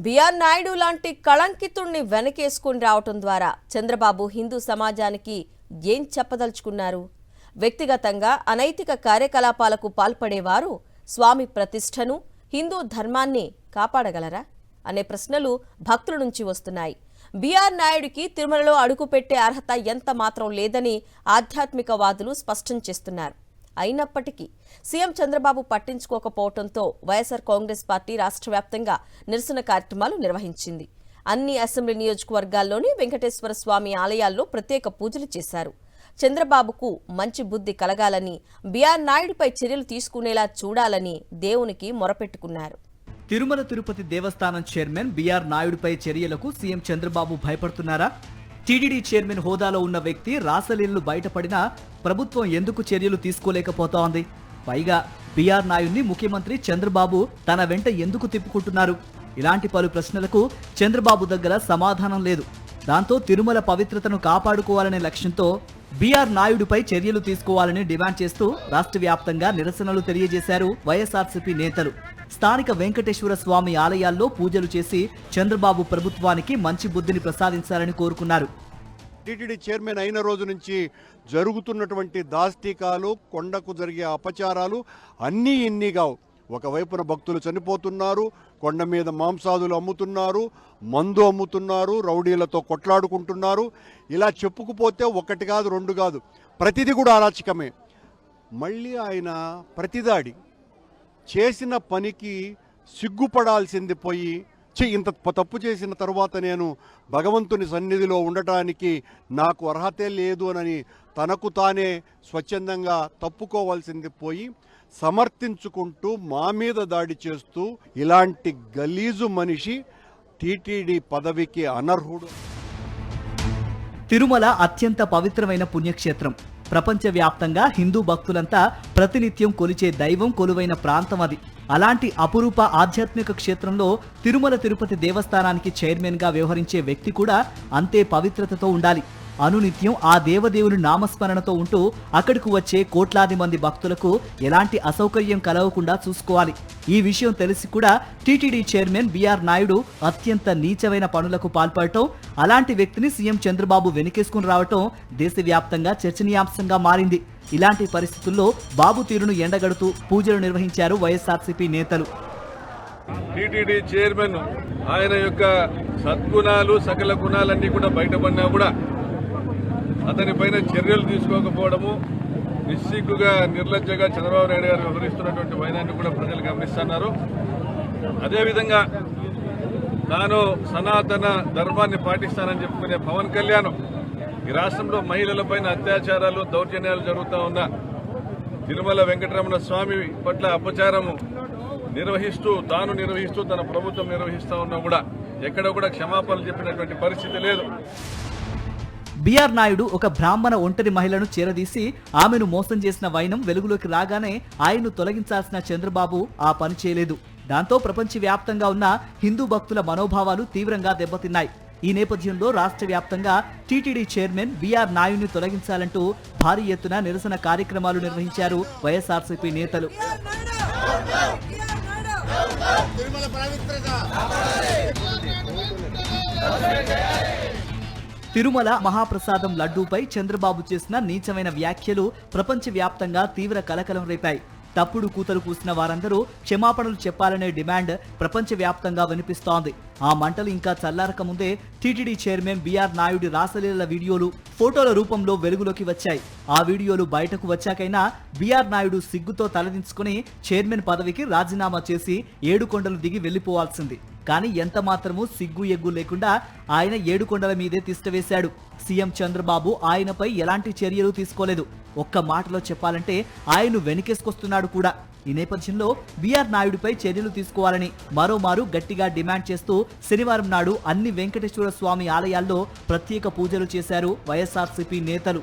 BR Naidu లాంటి కళంకితుణ్ణి వెనకేసుకుని రావటం ద్వారా చంద్రబాబు హిందూ సమాజానికి ఏం చెప్పదలుచుకున్నారు? వ్యక్తిగతంగా అనైతిక కార్యకలాపాలకు పాల్పడేవారు స్వామి ప్రతిష్టను, హిందూ ధర్మాన్ని కాపాడగలరా అనే ప్రశ్నలు భక్తుల నుంచి వస్తున్నాయి. బిఆర్ నాయుడికి తిరుమలలో అడుగుపెట్టే అర్హత ఎంత మాత్రం లేదని ఆధ్యాత్మికవాదులు స్పష్టం చేస్తున్నారు. అయినప్పటికీ సీఎం చంద్రబాబు పట్టించుకోకపోవడంతో వైఎస్ఆర్ కాంగ్రెస్ పార్టీ రాష్ట్ర వ్యాప్తంగా నిరసన కార్యక్రమాలు నిర్వహించింది. అన్ని అసెంబ్లీ నియోజకవర్గాల్లోని వెంకటేశ్వర స్వామి ఆలయాల్లో ప్రత్యేక పూజలు చేశారు. చంద్రబాబుకు మంచి బుద్ధి కలగాలని, బిఆర్ నాయుడిపై చర్యలు తీసుకునేలా చూడాలని దేవునికి మొరపెట్టుకున్నారు. తిరుమల తిరుపతి దేవస్థానం చైర్మన్ బిఆర్ నాయుడుపై చర్యలకు సీఎం చంద్రబాబు భయపడుతున్నారా? టీటీడీ చైర్మన్ హోదాలో ఉన్న వ్యక్తి రాసలీలలు బయటపడినా ప్రభుత్వం ఎందుకు చర్యలు తీసుకోలేకపోతోంది? పైగా బిఆర్ నాయుడిని ముఖ్యమంత్రి చంద్రబాబు తన వెంట ఎందుకు తిప్పుకుంటున్నారు? ఇలాంటి పలు ప్రశ్నలకు చంద్రబాబు దగ్గర సమాధానం లేదు. దాంతో తిరుమల పవిత్రతను కాపాడుకోవాలనే లక్ష్యంతో బిఆర్ నాయుడుపై చర్యలు తీసుకోవాలని డిమాండ్ చేస్తూ రాష్ట్ర వ్యాప్తంగా నిరసనలు తెలియజేశారు వైఎస్ఆర్సీపీ నేతలు. స్థానిక వెంకటేశ్వర స్వామి ఆలయాల్లో పూజలు చేసి చంద్రబాబు ప్రభుత్వానికి మంచి బుద్ధిని ప్రసాదించాలని కోరుకున్నారు. టీటీడీ చైర్మన్ అయిన రోజు నుంచి జరుగుతున్నటువంటి దాష్టికాలు, కొండకు జరిగే అపచారాలు అన్నీ ఇన్నిగా ఒకవైపున భక్తులు చనిపోతున్నారు, కొండ మీద మాంసాదులు అమ్ముతున్నారు, మందు అమ్ముతున్నారు, రౌడీలతో కొట్లాడుకుంటున్నారు. ఇలా చెప్పుకుపోతే ఒకటి కాదు, రెండు కాదు, ప్రతిదీ కూడా అరాచకమే. మళ్ళీ ఆయన ప్రతిదాడి చేసిన పనికి సిగ్గుపడాల్సింది పోయి, ఇంత తప్పు చేసిన తర్వాత నేను భగవంతుని సన్నిధిలో ఉండటానికి నాకు అర్హతే లేదు అని తనకు తానే స్వచ్ఛందంగా తప్పుకోవాల్సింది పోయి సమర్థించుకుంటూ మా మీద దాడి చేస్తూ ఇలాంటి గలీజు మనిషి టీటీడీ పదవికి అనర్హుడు. తిరుమల అత్యంత పవిత్రమైన పుణ్యక్షేత్రం. ప్రపంచవ్యాప్తంగా హిందూ భక్తులంతా ప్రతినిత్యం కొలిచే దైవం కొలువైన ప్రాంతం అది. అలాంటి అపురూప ఆధ్యాత్మిక క్షేత్రంలో తిరుమల తిరుపతి దేవస్థానానికి చైర్మన్గా వ్యవహరించే వ్యక్తి కూడా అంతే పవిత్రతతో ఉండాలి. అనునిత్యం ఆ దేవదేవుని నామస్మరణతో ఉంటూ అక్కడికి వచ్చే కోట్లాది మంది భక్తులకు ఎలాంటి అసౌకర్యం కలగకుండా చూసుకోవాలి. ఈ విషయం తెలిసి కూడా టీటీడీ చైర్మన్ బిఆర్ నాయుడు అత్యంత నీచమైన పనులకు పాల్పడటం, అలాంటి వ్యక్తిని సీఎం చంద్రబాబు వెనకేసుకుని రావటం దేశవ్యాప్తంగా చర్చనీయాంశంగా మారింది. ఇలాంటి పరిస్థితుల్లో బాబు తీరును ఎండగడుతూ పూజలు నిర్వహించారు వైఎస్ఆర్సీపీ నేతలు. టీటీడీ చైర్మన్ ఆయన యొక్క సద్గుణాలు, సకల గుణాలన్నీ కూడా బయటపడినా కూడా అతని పైన చర్యలు తీసుకోకపోవడము, నిస్సిగ్గుగా నిర్లజ్జగా చంద్రబాబు నాయుడు గారు వ్యవహరిస్తున్నటువంటి వైనాన్ని కూడా ప్రజలు గమనిస్తున్నారు. అదేవిధంగా తాను సనాతన ధర్మాన్ని పాటిస్తానని చెప్పుకునే పవన్ కళ్యాణ్ ఈ రాష్ట్రంలో మహిళలపైన అత్యాచారాలు, దౌర్జన్యాలు జరుగుతూ ఉన్న తిరుమల వెంకటరమణ స్వామి పట్ల అపచారము తాను నిర్వహిస్తూ తన ప్రభుత్వం నిర్వహిస్తూ ఉన్నా కూడా ఎక్కడ కూడా క్షమాపణలు చెప్పినటువంటి పరిస్థితి లేదు. బిఆర్ నాయుడు ఒక బ్రాహ్మణ ఒంటరి మహిళను చేరదీసి ఆమెను మోసం చేసిన వైనం వెలుగులోకి రాగానే ఆయన్ను తొలగించాల్సిన చంద్రబాబు ఆ పని చేయలేదు. దాంతో ప్రపంచవ్యాప్తంగా ఉన్న హిందూ భక్తుల మనోభావాలు తీవ్రంగా దెబ్బతిన్నాయి. ఈ నేపథ్యంలో రాష్ట్ర వ్యాప్తంగా టీటీడీ చైర్మన్ బిఆర్ నాయుడిని తొలగించాలంటూ భారీ ఎత్తున నిరసన కార్యక్రమాలు నిర్వహించారు వైఎస్ఆర్సీపీ నేతలు. తిరుమల మహాప్రసాదం లడ్డూపై చంద్రబాబు చేసిన నీచమైన వ్యాఖ్యలు ప్రపంచవ్యాప్తంగా తీవ్ర కలకలం రేపాయి. తప్పుడు కూతలు కూసిన వారందరూ క్షమాపణలు చెప్పాలనే డిమాండ్ ప్రపంచవ్యాప్తంగా వినిపిస్తోంది. ఆ మంటలు ఇంకా చల్లారక ముందే టీటీడీ చైర్మన్ బిఆర్ నాయుడి రాసలీలల వీడియోలు ఫోటోల రూపంలో వెలుగులోకి వచ్చాయి. ఆ వీడియోలు బయటకు వచ్చాకైనా బిఆర్ నాయుడు సిగ్గుతో తలదించుకుని చైర్మన్ పదవికి రాజీనామా చేసి ఏడుకొండలు దిగి వెళ్లిపోవాల్సింది. కానీ ఎంత మాత్రమూ సిగ్గు ఎగ్గు లేకుండా ఆయన ఏడుకొండల మీదే తిష్టవేశాడు. సీఎం చంద్రబాబు ఆయనపై ఎలాంటి చర్యలు తీసుకోలేదు. ఒక్క మాటలో చెప్పాలంటే ఆయన్ను వెనకేసుకొస్తున్నాడు కూడా. ఈ నేపథ్యంలో బిఆర్ నాయుడిపై చర్యలు తీసుకోవాలని మరోమారు గట్టిగా డిమాండ్ చేస్తూ శనివారం నాడు అన్ని వెంకటేశ్వర స్వామి ఆలయాల్లో ప్రత్యేక పూజలు చేశారు వైఎస్ఆర్సీపీ నేతలు.